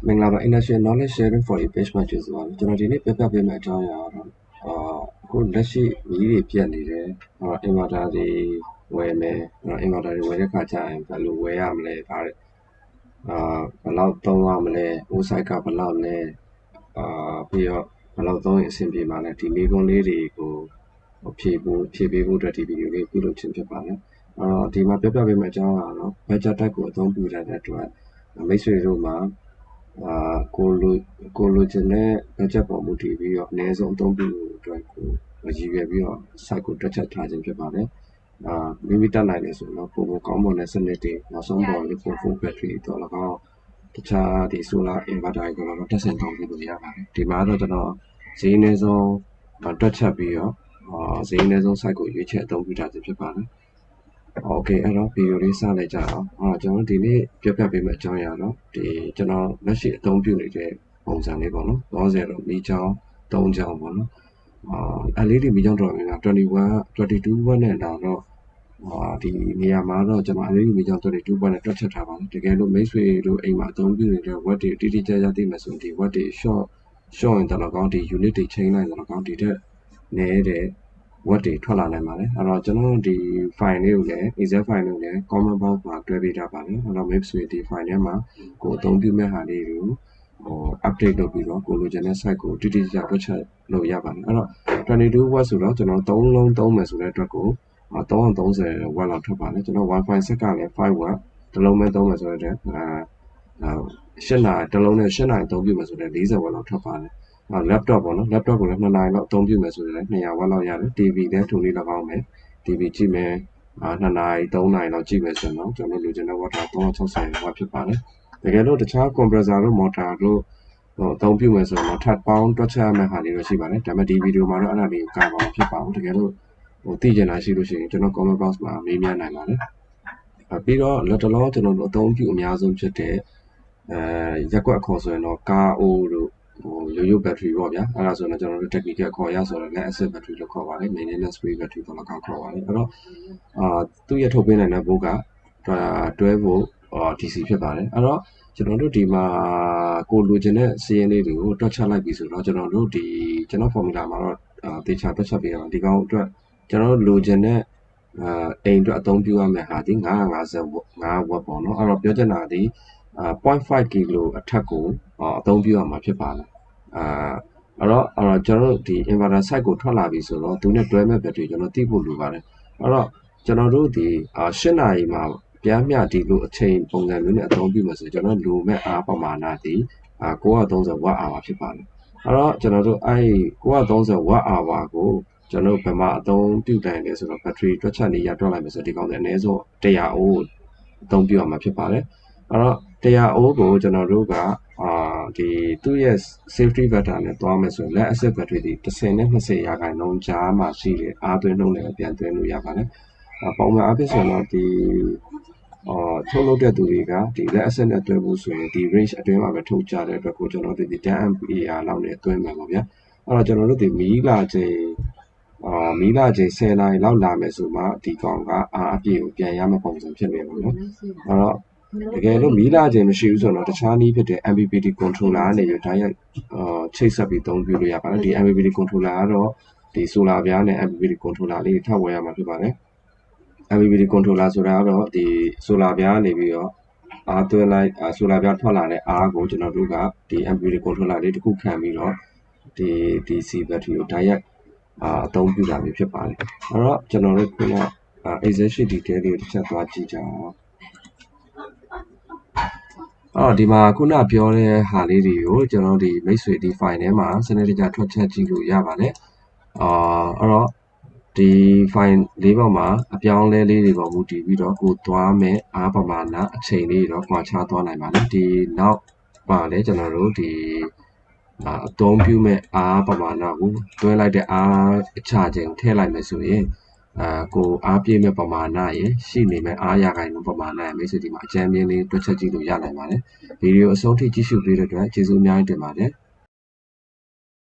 မင်္ဂလာပါ Industrial Knowledge Sharing for the Page မှာကြိုဆိုပါမယ်ကျွန်တော်ဒီနေ့ပြပြပေးမယ့်အကြောင်းအရာကတော့အခုလက်ရှိမီးတွေပြတ်နေတယ်inverter တွေဝယ်မယ်inverter တွေဝယ်တဲ့ခါကျရင်ဘယ်လိုဝယ်ရမလဲဒါတဲ့ဘယ်လောက်သုံးရမလဲ OSI ကဘယ်လောက်လဲပြီးတော့ဘယ်လောက်သုံးရင်အဆင်ပြေမှာလဲဒီမိကုံးလေးတွေကိုဖြည့်ပေးဖို့အတွက်ဒီဗီဒီယိုလေးပြုလုပ်ခြင်းဖြစ်ပါတယ်ဒီမှာပြပြပေးမယ့်အကြောင်းအရာတော့ budget တက်ကိုအသုံးပြုတဲ့အတွက်မိတ်ဆွေတို့မှာကိုလိုချင်တဲ့ budget ပေါ်မူတည်ပြီးတော့အနည်းဆုံးအသုံးပြုဖို့အတွက်ကိုရည်ရွယ်ပြီးတော့ site ကိုတွက်ချက်ထားခြင်းဖြစ်ပါတယ်မိမိတက်နိုင်တယ်ဆိုတော့ပုံကောင်းမွန်တဲ့စနစ်တွေနောက်ဆုံးပေါ်လေးပုံ battery တော့၎င်းတခြားဒီ solar inverter ကိုတော့တက်ဆင်သုံးပြီးလို့ရပါတယ်ဒီမှာတော့ကျွန်တော်ဈေးအနည်းဆုံးတွက်ချက်ပြီးတော့ဈေးအနည်းဆုံး site ကိုရွေးချယ်အသုံးပြုထားခြင်းဖြစ်ပါတယ်Okay အဲ့တော့ဗီဒီယိုလေးစလိုက်ကြအောင်ကျွန်တော်ဒီနေ့ပြပြပေးမယ့်အကြောင်းအရာတော့ဒီကျွန်တော်လက်ရှိအသုံးပြုနေတဲ့ပုံစံလေးပေါ့နော်30တော့မီးချောင်း3ချောင်းပေါ့နော်LED မီးချောင်းတော်များ22 watt နဲ့လာတော့ဒီနေရာမှာတော့ကျွန်တော် LED မီးချောင်း22 watt နဲ့တွက်ချက်ထားပါတယ်တကယ်လို့မိတ်ဆွေတို့အိမ်မှာအသုံးပြုနေတဲ့ watt တွေတိတိကျကျသိမယ်ဆိုရင်ဒီ watt တွေ short ရင်တော့ကောင်းဒီ unit တွေချိန်လိုက်တော့ကောင်းဒီတက်နည်းတဲ့watt တွေထွက်လာနိုင်ပါတယ်အဲ့တော့ကျွန်တော်ဒီ file လေးကိုလည်း Excel file လေးကိုလည်း comment box မှာတွဲပေးထားပါတယ်အဲ့တော့ maps တွေဒီ file ထဲမှာကိုအသုံးပြုမဲ့ဟာလေးတွေကိုupdate လုပ်ပြီးတော့ကိုလိုချင်တဲ့ site ကိုတိတိကျကျတွက်ချက်လို့ရပါတယ်အဲ့တော့22 watt ဆိုတော့ကျွန်တော်3လုံးသုံးမယ်ဆိုတဲ့အတွက်ကို330 watt လောက်ထွက်ပါတယ်ကျွန်တော် Wi-Fi ဆက်ကလည်း5 watt တစ်လုံးပဲသုံးမယ်ဆိုတော့8နာရီတစ်လုံးနဲ့8နာရီအသုံးပြုမယ်ဆိုတော့40 watt လောက်ထွက်ပါတယ်laptop ပေါ့နော် laptop ကိုလည်း2နာရီလောက်အသုံးပြုမယ်ဆိုရင်လည်း200 watt လောက်ရတယ် TV လည်းထိုနည်း၎င်းပဲ TV ကြည့်မယ်2နာရီ3နာရီလောက်ကြည့်မယ်ဆိုတော့ကျွန်တော်လိုချင်တဲ့ watt 360 watt ဖြစ်ပါတယ်တကယ်လို့တခြား compressor တို့ motor တို့အသုံးပြုမယ်ဆိုတော့ထပ်ပေါင်းတွက်ချက်ရမယ့်ဟာတွေတော့ရှိပါတယ်ဒါပေမဲ့ဒီဗီဒီယိုမှာတော့အဲ့ဒါတွေကိုကာပါဖြစ်ပါဘူးတကယ်လို့သိချင်တာရှိလို့ရှိရင်ကျွန်တော် comment box မှာမေးမြန်းနိုင်ပါတယ်ပြီးတော့လက်တလုံးကျွန်တော်တို့အသုံးပြုအများဆုံးဖြစ်တဲ့ရက်ကွက်အခေါ်ဆိုရင်တော့ကာအိုတို့ရိုး battery ပေါ့ဗျာအဲ့ဒါဆိုတော့ကျွန်တော်တို့ technical ခေါ်ရဆိုတော့ lead acid battery လို့ခေါ်ပါတယ် maintenance free battery တော့လည်းခေါ်ပါတယ်အဲ့တော့သူ့ရဲ့ထုတ်ပေးနိုင်တဲ့ဘိုးက12 volt DC ဖြစ်ပါတယ်အဲ့တော့ကျွန်တော်တို့ဒီမှာကိုလိုချင်တဲ့စီးရင်လေးတွေကိုတွက်ချက်လိုက်ပြီဆိုတော့ကျွန်တော်တို့ဒီကျွန်တော် formula မှာတော့တေချာတွက်ချက်ပေးရအောင်ဒီကောင်အတွက်ကျွန်တော်တို့လိုချင်တဲ့အိမ်အတွက်အသုံးပြုရမယ့်ဟာဒီ955 watt ပေါ့နော်အဲ့တော့ပြောချင်တာဒီ0.5 kilo အထက်ကိုအသုံးပြုရမှာဖြစ်ပါတယ်အဲ့တော့ကျွန်တော်တို့ဒီ inverter site ကိုထွက်လာပြီဆိုတော့သူနဲ့တွဲမဲ့ battery ကျွန်တော်သိဖို့လိုပါတယ်အဲ့တော့ကျွန်တော်တို့ဒီ8နာရီမှာပြားမျှဒီလိုအချိန်ပုံစံမျိုးနဲ့အသုံးပြုမှာဆိုကျွန်တော်လိုမဲ့အားပမာဏဒီ930 watt hour ဖြစ်ပါတယ်အဲ့တော့ကျွန်တော်တို့အဲ့930 watt hour ကိုကျွန်တော်ဘယ်မှာအသုံးပြုနိုင်လဲဆိုတော့ battery တွက်ချက်နေရတွက်လိုက်မယ်ဆိုဒီကောင်တွေအနည်းဆုံး100 အိုးအသုံးပြုရမှာဖြစ်ပါတယ်အဲ့တော့100 အိုးကိုကျွန်တော်တို့ကဒီသူ့ရဲ့ safety factor နဲ့တွားမယ်ဆိုရင် lead acid battery ဒီ10နဲ့20ရာခိုင်နှုန်းကြားမှာရှိတဲ့အားသွင်းနှုန်းနဲ့ပြန်သွင်းလို့ရပါတယ်ပုံမှန်အားဖြင့်ဆိုတော့ဒီထုတ်လုပ်တဲ့သူတွေကဒီ lead acid နဲ့တွဲဖို့ဆိုရင်ဒီ range အတွင်းမှာပဲထုတ်ကြတဲ့အတွက်ကိုကျွန်တော်တို့ဒီ10 ampere လောက်နဲ့တွင်းမှာပေါ့ဗျာအဲ့တော့ကျွန်တော်တို့ဒီမီးလာချိန်10နာရီလောက်လာမယ်ဆိုမှဒီကောင်ကအားအပြည့်ကိုပြန်ရမယ့်ပုံစံဖြစ်နေပါတော့အဲ့တော့တကယ်လို့မီးလာခြင်းမရှိဘူးဆိုတော့တခြားနည်းဖြစ်တဲ့ MPPT controller ကနေရတိုင်းချိတ်ဆက်ပြီးသုံးပြုလို့ရပါတယ်ဒီ MPPT controller ကတော့ဒီ solar ပြားနဲ့ MPPT controller လေးထပ်ဝယ်ရမှာဖြစ်ပါတယ် MPPT controller ဆိုတာကတော့ဒီ solar ပြားကနေပြီးတော့အားသွင်းလိုက် solar ပြားထွက်လာတဲ့အားကိုကျွန်တော်တို့ကဒီ MPPT controller လေးတစ်ခုခံပြီးတော့ဒီ DC battery ကို direct အသုံးပြုတာမျိုးဖြစ်ပါတယ်အဲ့တော့ကျွန်တော်တို့ခုနExcel sheet detail လေးကိုတစ်ချက်သွားကြည့်ကြအောင်ဒီမှာခုနပြောတဲ့ဟာလေးတွေကိုကျွန်တော်ဒီမိတ်ဆွေဒီ file ထဲမှာစနစ်တကျထွက်ချက်ကြည့်လို့ရပါတယ်အဲ့တော့ဒီ file လေးပေါ်မှာအပြောင်းလဲလေးတွေပေါ်မူတည်ပြီးတော့ကိုသွားမယ်အားပမာဏအချိန်လေးတော့ကွာခြားသွားနိုင်ပါတယ်ဒီနောက်ပါလဲကျွန်တော်တို့ဒီအသုံးပြုမဲ့အားပမာဏကိုတွဲလိုက်တဲ့အားအချချိန်ထည့်လိုက်မယ်ဆိုရင်ကိုအားပြည့်မဲ့ပမာဏရယ်ရှိနေမဲ့အားရခိုင်နှုန်းပမာဏရယ်မိတ်ဆွေဒီမှာအကြမ်းမြင်လေးတွက်ချက်ကြည့်လို့ရနိုင်ပါတယ်ဗီဒီယိုအဆုံးထိကြည့်ရှုပေးတဲ့အတွက်ကျေးဇူးအများကြီးတင်ပါတယ်